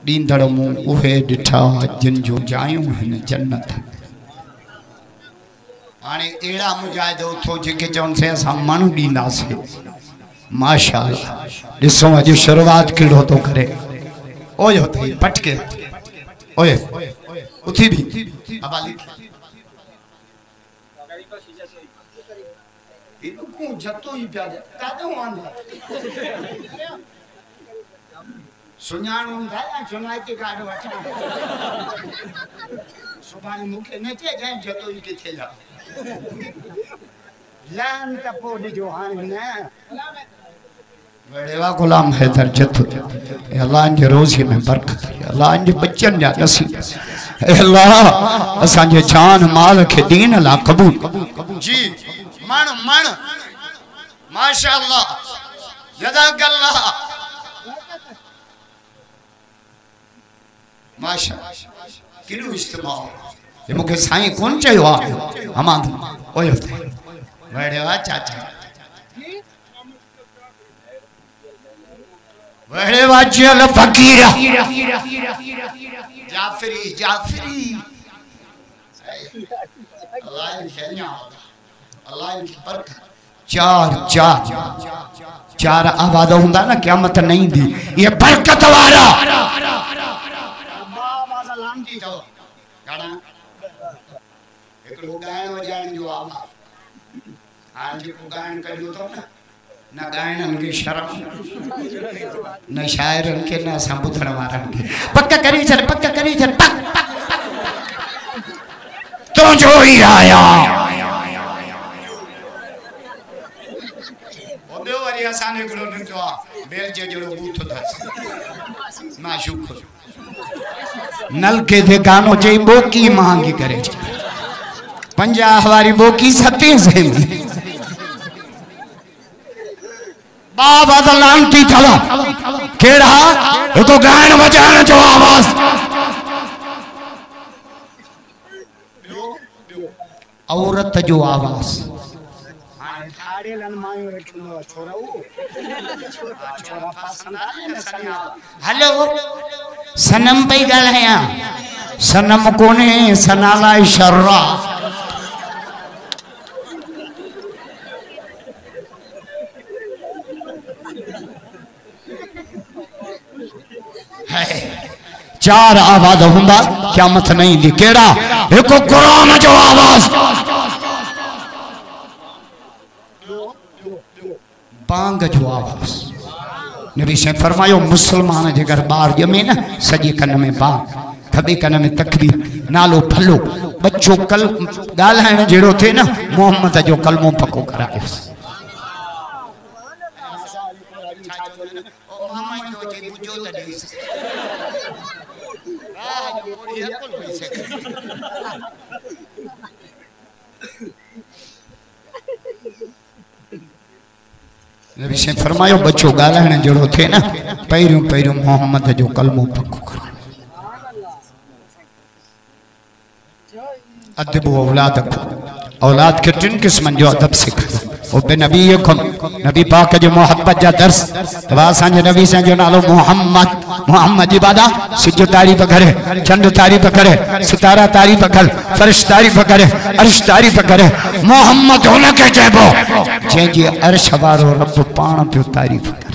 दींदड़ मु उहे डिठा जिन जो जायूं हन जन्नत हाने एड़ा मुजाहिद उथो जेके चवन से असां माण्हू ॾींदासीं माशाअल्लाह ॾिसो अॼु शुरूआत कहिड़ो थो करे ओए होते पटके ओए उथी भी हवाली इनको जतो ही प्यार कादो आंदा सुञाण हूंदा सुञाए के काढो अचा सुभाणे मूंखे न चइजांइ जतो ई किथे ला लान त पोइ ॾिजो हाणे न बड़ेवा गुलाम हैदर जतो अल्लाह जे रोज़ी में बरकत अल्लाह जे बच्चन जा नसीब अल्लाह असां जे जान माल के दीन ला कबूल जी मन मन माशाअल्लाह जज़ाकल्लाह माशा किलो इस्तेमाल ये मुके साईं कौन चयो आ हमां ओए होते बड़ेवा चाचा वड़े वाजल फकीर जाफरी जाफरी अल्लाह इनके न्यादा अल्लाह इनकी बरकत चार चार चार आवाज हुंदा ना क़यामत नहीं दी ये बरकत वाला आवाज लांती तो गाना एकड़ो गायन वजायन जो आवाज आज को गायन करियो तो ना गायन की शर्म न शायरन के ना संबुधन वारन के पक्का करी चल पक तो जो ही आया ओदे वारी आसान एकड़ो न जो बेल जे जड़ो बूथ दस ना शुक्र नल के दे गानो जे बोकी मांगी करे 50 वारी बोकी 27 से बाबा दा लांती थला केड़ा एको गायन बजान जो आवाज औरत जो आवाज थारे लन मायो रखनो छोरा पसंद हेलो सनम पे गलया सनम कोने सनाला शर्रा चार आवाज हुंदा क़यामत नहीं दी केड़ा एको कुरान जो आवाज बांग जो आवाज नबी से फरमायो मुसलमान जे घर बार जमे ना सजे कन में बांग खबे कन में तकबीर नालो फलो बच्चो कल गालाण जेड़ो थे ना मोहम्मद जो कलमो पक्को करायो नबी से फरमायो बच्चो गालाण जड़ो थे ना पैरों पैरों मोहम्मद जो कलमो पक्को कर अदब औलाद के 3 किस्म जो अदब सिखा ओबे नबी को नबी पाक जो मोहब्बत जा दर्स तवा सांजे नबी से जो नालो मोहम्मद मोहम्मद इबादा सिजो तारीफ करे चंद तारीफ करे सितारा तारीफ कर फरिश तारीफ करे अर्श तारीफ करे मोहम्मद होने के चेबो जे जे अर्श वारो रब पाण पे तारीफ करे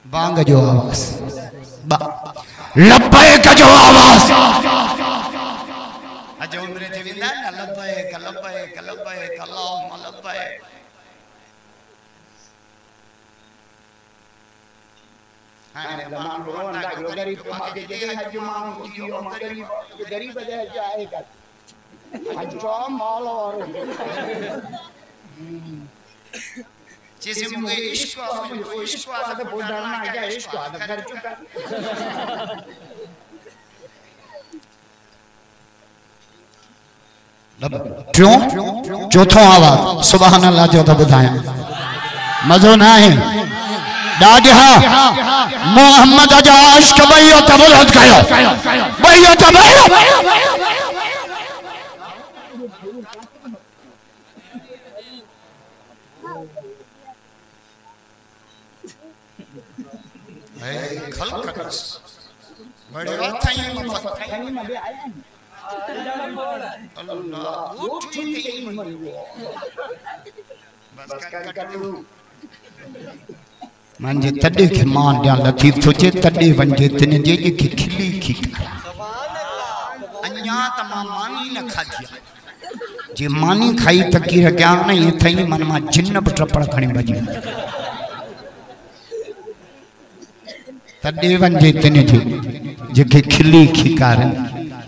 बांग जो आवाज लब्बैक जो आवाज अजो उम्र जे विंदा ना लब्बैक लब्बैक लब्बैक अल्लाहुम्मा लब्बैक हाने मान रोन दा गरीब माके जे हज मांग दियो गरीब जे जाएगा हजो माल और जैसे मुझे इश्क आदत बोलना आ गया इश्क आदत कर चुका क्यों चौथो आवाज सुभान अल्लाह जो तो बुधाया मजो ना है दादिया मोहम्मद अजा इश्क भइयो तबलत कयो भइयो तबयो खलकस बड़े बात है मत खनी में भी आया अल्लाह उठी ते बस कर मान जे तडे के मान दिया लतीफ सोचे तडे वंजे तने जे के खिली खी सुभान अल्लाह अन्या तमाम मानी न खादिया जे मानी खाई तकी रख्या न ये थई मन मा जिन्न बटपड़ खणी बजी तडे वंजे तने जे के खिली खिकारन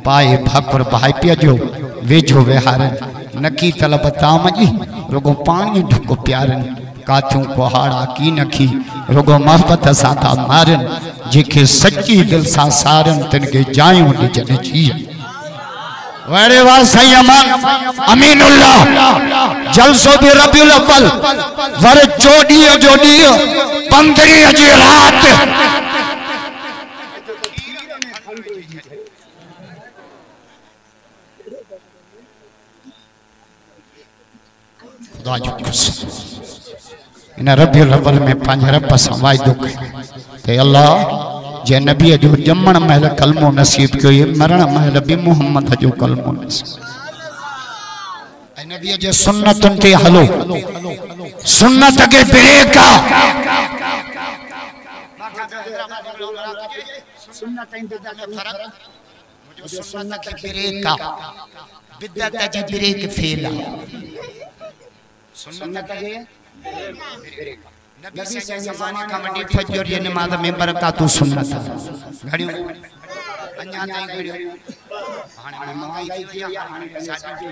पाए भाकुर भाई पिया जो वेझो विहारन नकी तलब ताम जी रुगो पानी ढुको प्यारन काथू कोहाड़ा की नखी रुगो मोहब्बत सा था मारन जेके सच्ची दिल सा सारन तिनके जायूं डिजन जी वड़े वा सही अमान अमीनुल्लाह जलसो भी रबीउल अव्वल वर जोड़ियो 15 जी रात खुदा जो कसम इन रबियुल अव्वल में पंज रब सां वाइदो कयो ते अल्लाह जे नबी जो जमण महल कलमो नसीब कयो ये मरण महल भी मोहम्मद जो कलमो नसीब नबी जे सुन्नतन ते हलो सुन्नत के ब्रेक सुन्नत इंतजार में फर्क मुझे सुन्नत के ब्रेक बिदअत जे ब्रेक फेल सुन्नत के ब्रेक नबी से जमाने का मंडी फजर ये नमाज में बरकत सुन्नत घड़ियों अन्या ताई घड़ियों हाने मंगाई थी दिया हाने साडी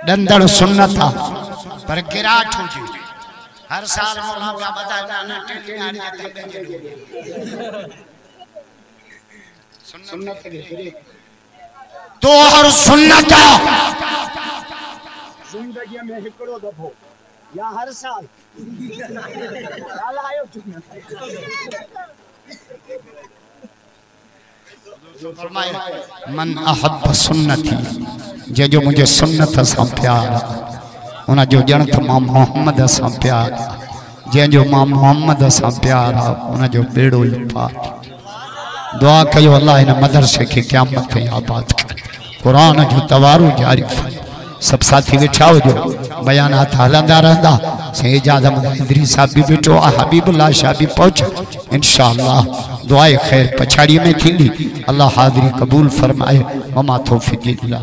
डंदड़ सुन्नत पर गिराट हो जी हर साल मौला का बताना ना टेलीनार जे तबे सुन्नत के ब्रेक तो हर सुन्नत जिंदगी में हिकड़ो दफो या हर साल आयो मन अहब सुन्नती जे जो मुझे सुन्नत से प्यार उन जो जन तो मां मोहम्मद से प्यार जे जो मां मोहम्मद से प्यार उन जो बेड़ो ही पार दुआ कयो अल्लाह इन मदरसे के क़यामत के आबाद कर कुरान जो तवारू जारी सब साथी वेठा हो जो बयानात हलंदा रहंदा से इजाजत इदरी साहब भी बैठो हबीबुल्लाह शाह भी पहुंच इंशाअल्लाह दुआए खैर पछाड़ी में थींदी अल्लाह हाज़िरी कबूल फरमाए वमा तौफीक़ इल्ला